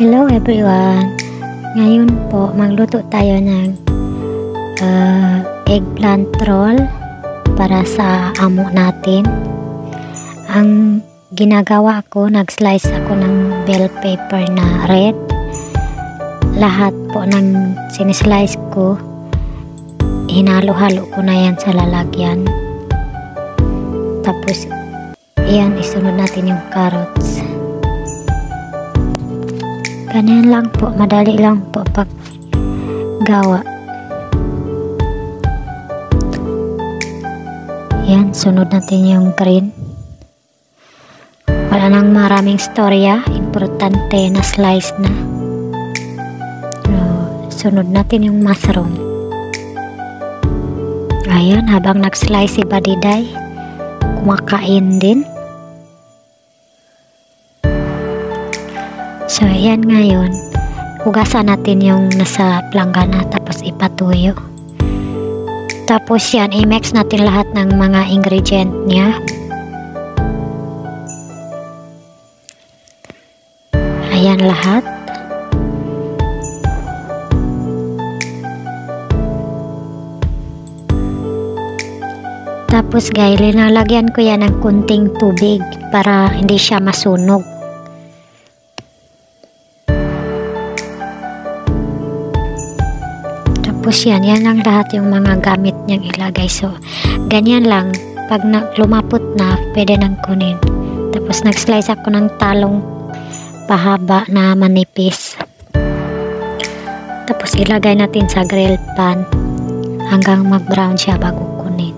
Hello everyone! Ngayon po, magluto tayo ng eggplant roll para sa amo natin. Ang ginagawa ko, nag-slice ako ng bell pepper na red. Lahat po ng sinislice ko, hinalo-halo ko na yan sa lalagyan. Tapos, iyan, isunod natin yung carrots. Ganyan lang po, madali lang po pag gawa. Yan, sunod natin yung green. Wala nang maraming storya, importante na slice na. Sunod natin yung mushroom. Ayan, habang nag-slice si Badiday, kumakain din. So, ayan ngayon, hugasan natin yung nasa planggana tapos ipatuyo. Tapos yan, i-mix natin lahat ng mga ingredient niya. Ayan lahat. Tapos guys, linalagyan ko yan ng kunting tubig para hindi siya masunog. Tapos yan lang lahat yung mga gamit niyang ilagay. So, ganyan lang. Pag lumapot na, pwede nang kunin. Tapos nag-slice ako ng talong pahaba na manipis. Tapos ilagay natin sa grill pan hanggang mag-brown siya bago kunin.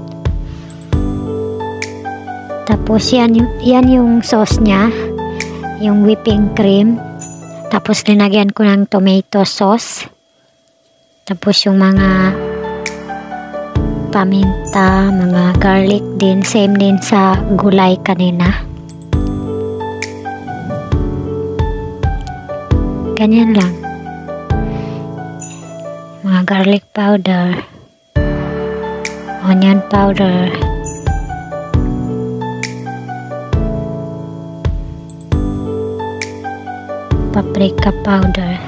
Tapos yan yung sauce niya, yung whipping cream. Tapos linagyan ko ng tomato sauce. Tapos yung mga paminta, mga garlic din, same din sa gulay kanina. Ganyan lang. Mga garlic powder, onion powder, paprika powder.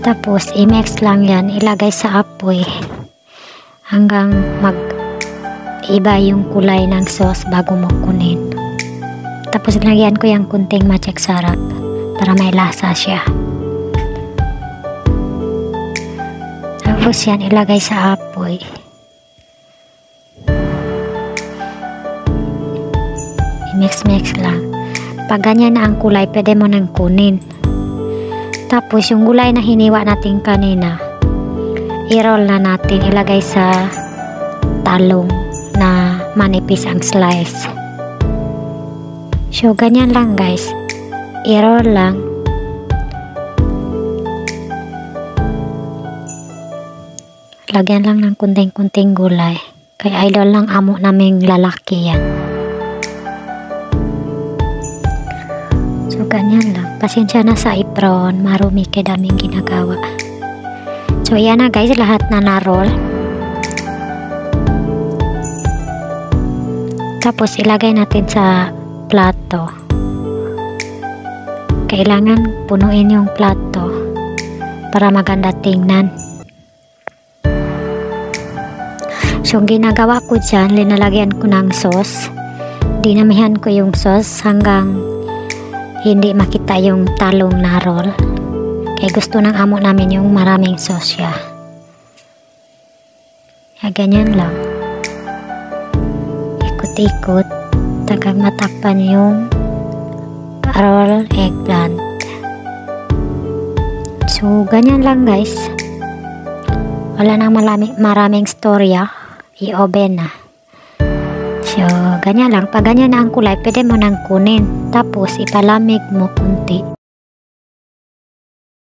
Tapos, i-mix lang yan. Ilagay sa apoy hanggang mag-iba yung kulay ng sauce bago mo kunin. Tapos, lagyan ko yung kunting magic sarap para may lasa siya. Tapos, yan. Ilagay sa apoy. I-mix lang. Pag ganyan na ang kulay, pwede mo nang kunin. Tapos, yung gulay na hiniwa natin kanina, i-roll na natin, ilagay sa talong na manipis ang slice. So, ganyan lang guys. I-roll lang. Lagyan lang ng kunting-kunting gulay. Kaya idol lang amo naming lalaki yan. So, ganyan lang. Pasensya na sa apron, marumi kaya daming ginagawa. So, yan na guys, lahat na na-roll. Tapos, ilagay natin sa plato. Kailangan punuin yung plato para maganda tingnan. So, ginagawa ko dyan, linalagyan ko ng sauce. Dinamihan ko yung sauce hanggang hindi makita yung talong na roll. Kaya gusto ng amo namin yung maraming sauce siya. Kaya ganyan lang. Ikot-ikot. Tagang matakpan yung roll eggplant. So, ganyan lang guys. Wala nang maraming storya. I-oven na. So, ganyan lang. Pag ganyan na ang kulay, pwede mo nang kunin. Tapos, ipalamig mo kunti.